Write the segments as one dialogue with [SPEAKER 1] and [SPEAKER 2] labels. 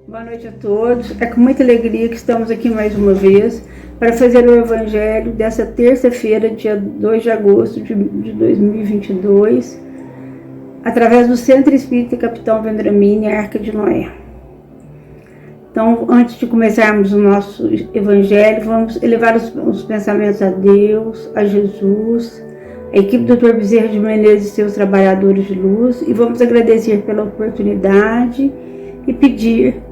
[SPEAKER 1] Boa noite a todos. É com muita alegria que estamos aqui mais uma vez para fazer o Evangelho dessa terça-feira, dia 2 de agosto de 2022, através do Centro Espírita Capitão Vendramini, Arca de Noé. Então, antes de começarmos o nosso Evangelho, vamos elevar os pensamentos a Deus, a Jesus, a equipe do Dr. Bezerra de Menezes e seus trabalhadores de luz, e vamos agradecer pela oportunidade e pedir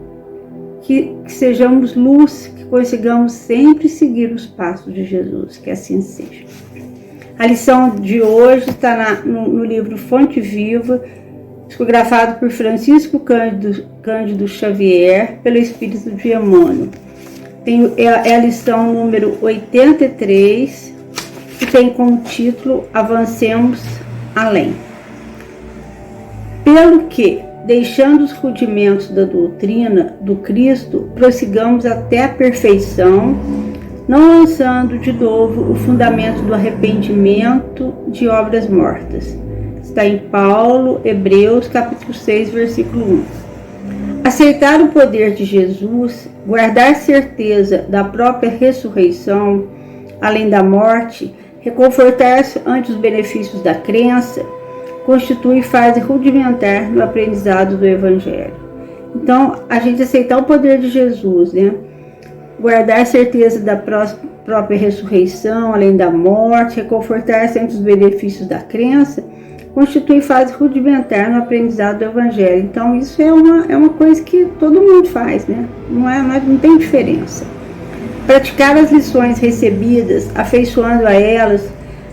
[SPEAKER 1] que sejamos luz, que consigamos sempre seguir os passos de Jesus, que assim seja. A lição de hoje está no livro Fonte Viva, psicografado por Francisco Cândido Xavier, pelo Espírito de Emmanuel. É a lição número 83, que tem como título Avancemos Além. Pelo que, deixando os rudimentos da doutrina do Cristo, prossigamos até a perfeição, não lançando de novo o fundamento do arrependimento de obras mortas. Está em Paulo, Hebreus, capítulo 6, versículo 1. Aceitar o poder de Jesus, guardar certeza da própria ressurreição, além da morte, reconfortar-se ante os benefícios da crença, constitui fase rudimentar no aprendizado do Evangelho. Então, a gente aceitar o poder de Jesus, né? Guardar a certeza da própria ressurreição, além da morte, reconfortar-se ante os benefícios da crença, constitui fase rudimentar no aprendizado do Evangelho. Então, isso é uma coisa que todo mundo faz, né? Não tem diferença. Praticar as lições recebidas, afeiçoando a elas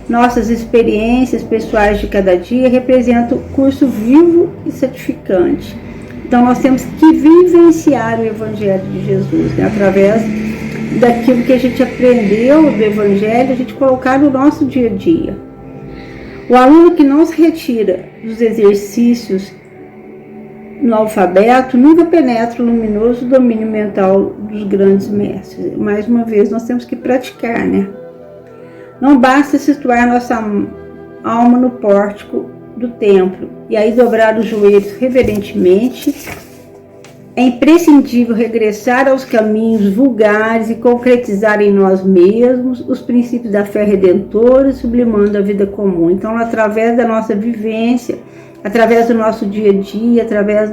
[SPEAKER 1] nossas experiências pessoais de cada dia, representa o curso vivo e certificante. Então, nós temos que vivenciar o Evangelho de Jesus, né? Através daquilo que a gente aprendeu do Evangelho, a gente colocar no nosso dia a dia. O aluno que não se retira dos exercícios no alfabeto nunca penetra o luminoso domínio mental dos grandes mestres. Mais uma vez, nós temos que praticar, né? Não basta situar nossa alma no pórtico do templo e aí dobrar os joelhos reverentemente. É imprescindível regressar aos caminhos vulgares e concretizar em nós mesmos os princípios da fé redentora, sublimando a vida comum. Então, através da nossa vivência, através do nosso dia a dia, através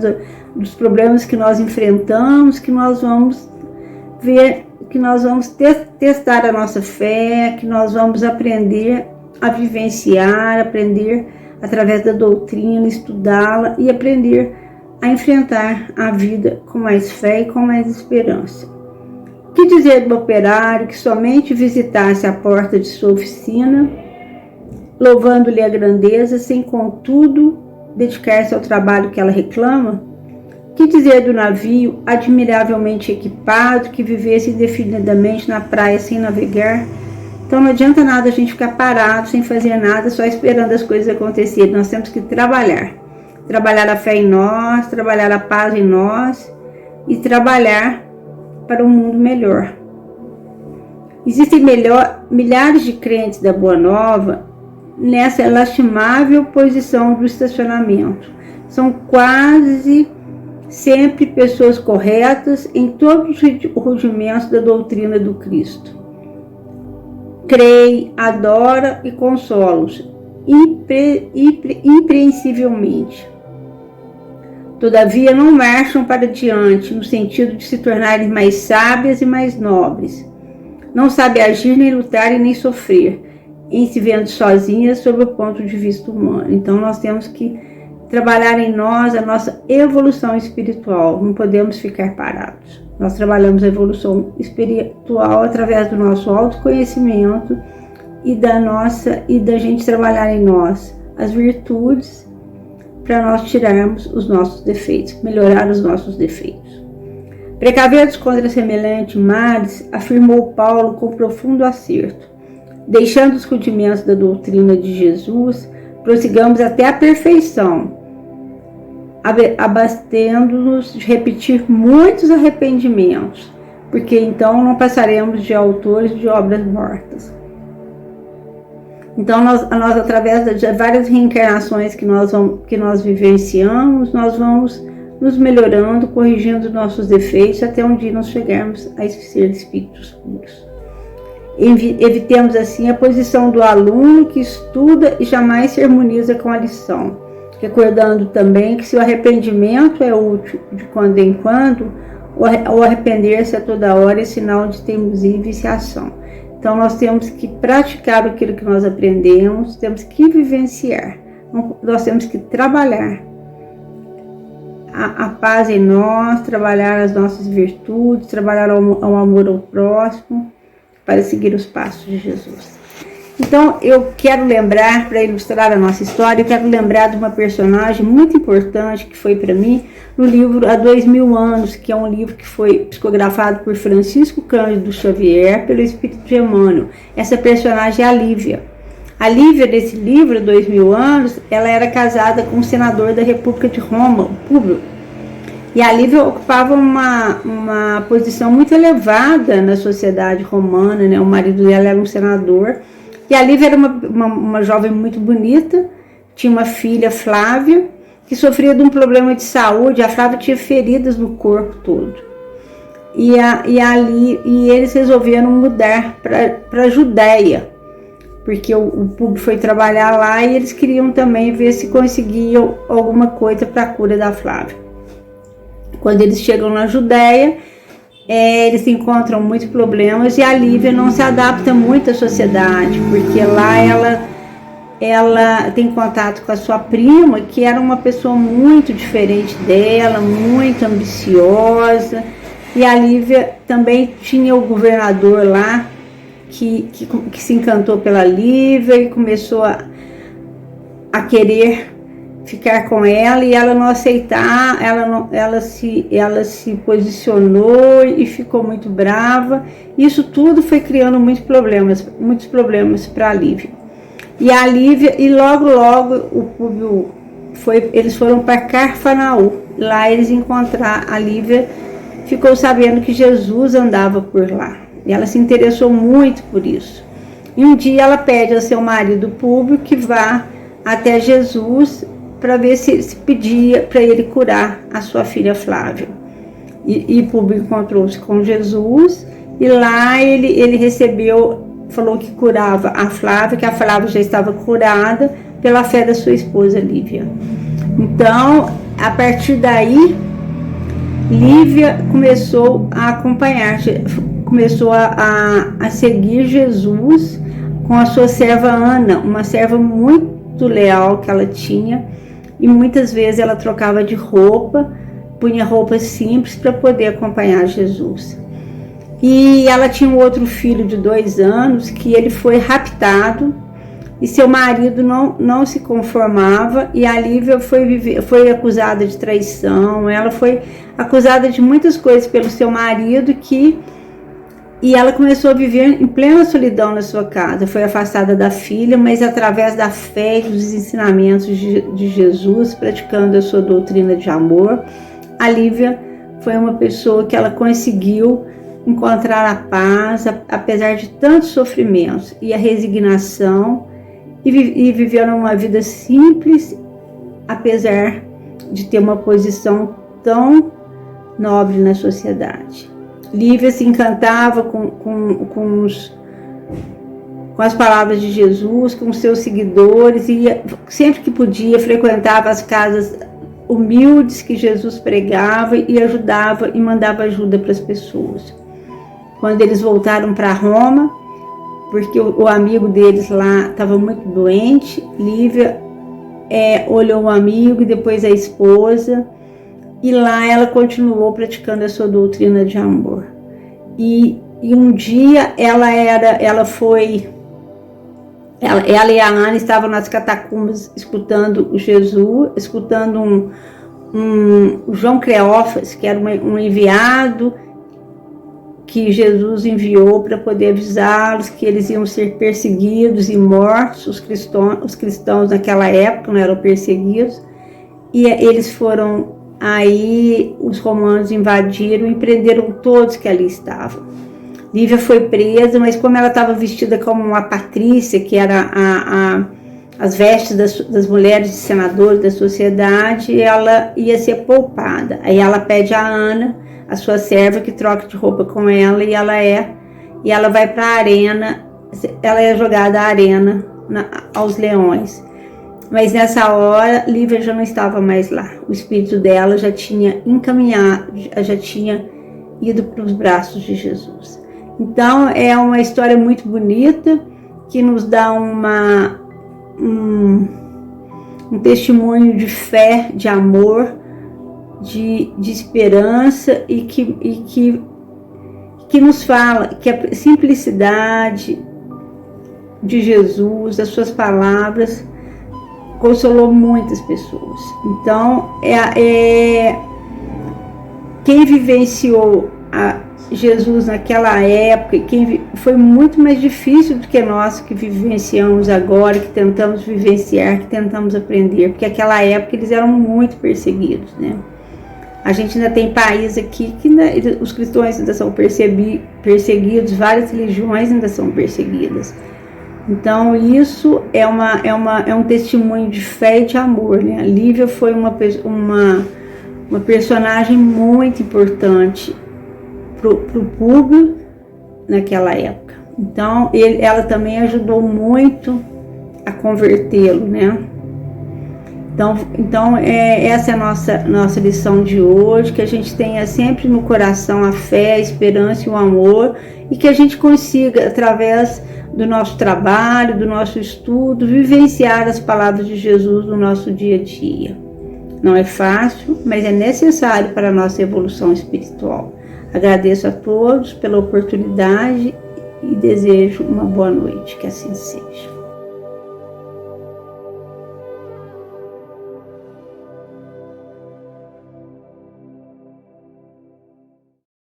[SPEAKER 1] dos problemas que nós enfrentamos, que nós vamos ver, que nós vamos testar a nossa fé, que nós vamos aprender a vivenciar, aprender através da doutrina, estudá-la e aprender a enfrentar a vida com mais fé e com mais esperança. Que dizer do operário que somente visitasse a porta de sua oficina, louvando-lhe a grandeza, sem contudo dedicar-se ao trabalho que ela reclama? Que dizer do navio admiravelmente equipado que vivesse indefinidamente na praia sem navegar? Então não adianta nada a gente ficar parado sem fazer nada, só esperando as coisas acontecerem. Nós temos que trabalhar a fé em nós, trabalhar a paz em nós e trabalhar para um mundo melhor. Existem milhares de crentes da Boa Nova nessa lastimável posição do estacionamento. São quase sempre pessoas corretas em todos os rudimentos da doutrina do Cristo. Creem, adora e consola-os impreensivelmente. Todavia não marcham para diante no sentido de se tornarem mais sábias e mais nobres. Não sabem agir, nem lutar e nem sofrer, em se vendo sozinhas sob o ponto de vista humano. Então nós temos que trabalhar em nós a nossa evolução espiritual, não podemos ficar parados. Nós trabalhamos a evolução espiritual através do nosso autoconhecimento e da gente trabalhar em nós as virtudes para nós tirarmos os nossos defeitos, melhorar os nossos defeitos. Precaver-nos contra semelhante males, afirmou Paulo com profundo acerto. Deixando os rudimentos da doutrina de Jesus, prossigamos até a perfeição, abastendo-nos de repetir muitos arrependimentos, porque então não passaremos de autores de obras mortas. Então, nós através de várias reencarnações que nós vivenciamos, nós vamos nos melhorando, corrigindo nossos defeitos, até um dia nós chegarmos a ser espíritos puros. Evitemos assim a posição do aluno que estuda e jamais se harmoniza com a lição, recordando também que se o arrependimento é útil de quando em quando, o arrepender-se a toda hora é sinal de teimosia e viciação. Então nós temos que praticar aquilo que nós aprendemos, temos que vivenciar, nós temos que trabalhar a paz em nós, trabalhar as nossas virtudes, trabalhar o amor ao próximo, para seguir os passos de Jesus. Então eu quero lembrar, para ilustrar a nossa história, eu quero lembrar de uma personagem muito importante que foi para mim no livro Há 2000 Anos, que é um livro que foi psicografado por Francisco Cândido Xavier, pelo Espírito de Emmanuel. Essa personagem é a Lívia. A Lívia, desse livro, 2000 Anos, ela era casada com um senador da República de Roma, Públio. E a Lívia ocupava uma posição muito elevada na sociedade romana, né? O marido dela era um senador. E a Lívia era uma jovem muito bonita, tinha uma filha, Flávia, que sofria de um problema de saúde. A Flávia tinha feridas no corpo todo. E eles resolveram mudar para a Judéia, porque o público foi trabalhar lá e eles queriam também ver se conseguiam alguma coisa para a cura da Flávia. Quando eles chegam na Judéia, eles encontram muitos problemas e a Lívia não se adapta muito à sociedade, porque lá ela tem contato com a sua prima, que era uma pessoa muito diferente dela, muito ambiciosa, e a Lívia também tinha o governador lá, que se encantou pela Lívia e começou a querer ficar com ela, e ela não aceitar, ela se posicionou e ficou muito brava. Isso tudo foi criando muitos problemas para a Lívia. E a Lívia, e logo o público eles foram para Cafarnaum. Lá eles encontraram a Lívia, ficou sabendo que Jesus andava por lá. E ela se interessou muito por isso. E um dia ela pede ao seu marido Públio que vá até Jesus para ver se pedia para ele curar a sua filha Flávia. E Públio encontrou-se com Jesus, e lá ele recebeu, falou que curava a Flávia, que a Flávia já estava curada pela fé da sua esposa Lívia. Então, a partir daí, Lívia começou a acompanhar, começou a seguir Jesus com a sua serva Ana, uma serva muito leal que ela tinha, e muitas vezes ela trocava de roupa, punha roupas simples para poder acompanhar Jesus. E ela tinha um outro filho de 2 anos que ele foi raptado, e seu marido não se conformava, e a Lívia foi acusada de traição, ela foi acusada de muitas coisas pelo seu marido, e ela começou a viver em plena solidão na sua casa. Foi afastada da filha, mas através da fé e dos ensinamentos de Jesus, praticando a sua doutrina de amor, a Lívia foi uma pessoa que ela conseguiu encontrar a paz, apesar de tantos sofrimentos, e a resignação, e viveu uma vida simples, apesar de ter uma posição tão nobre na sociedade. Lívia se encantava com as palavras de Jesus, com seus seguidores, e sempre que podia frequentava as casas humildes que Jesus pregava e ajudava e mandava ajuda para as pessoas. Quando eles voltaram para Roma, porque o amigo deles lá estava muito doente, Lívia olhou o amigo e depois a esposa, e lá ela continuou praticando a sua doutrina de amor. E um dia ela e a Ana estavam nas catacumbas escutando Jesus, escutando o João Cleófas, que era um enviado que Jesus enviou para poder avisá-los que eles iam ser perseguidos e mortos. Os cristãos naquela época não eram perseguidos, e eles foram. Aí os romanos invadiram e prenderam todos que ali estavam. Lívia foi presa, mas como ela estava vestida como uma patrícia, que era as vestes das mulheres de senadores da sociedade, ela ia ser poupada. Aí ela pede a Ana, a sua serva, que troque de roupa com ela, e ela vai para a arena, ela é jogada à arena, aos leões. Mas nessa hora, Lívia já não estava mais lá. O espírito dela já tinha encaminhado, já tinha ido para os braços de Jesus. Então, é uma história muito bonita, que nos dá um testemunho de fé, de amor, de esperança, e que nos fala que a simplicidade de Jesus, as suas palavras, consolou muitas pessoas. Então, quem vivenciou Jesus naquela época, foi muito mais difícil do que nós que vivenciamos agora, que tentamos vivenciar, que tentamos aprender, porque naquela época eles eram muito perseguidos, né? A gente ainda tem país aqui que os cristãos ainda são perseguidos, várias religiões ainda são perseguidas. Então isso é um testemunho de fé e de amor, né? A Lívia foi uma personagem muito importante para o público naquela época. Então ela também ajudou muito a convertê-lo, né? Então essa é a nossa lição de hoje, que a gente tenha sempre no coração a fé, a esperança e o amor, e que a gente consiga, através do nosso trabalho, do nosso estudo, vivenciar as palavras de Jesus no nosso dia a dia. Não é fácil, mas é necessário para a nossa evolução espiritual. Agradeço a todos pela oportunidade e desejo uma boa noite, que assim seja.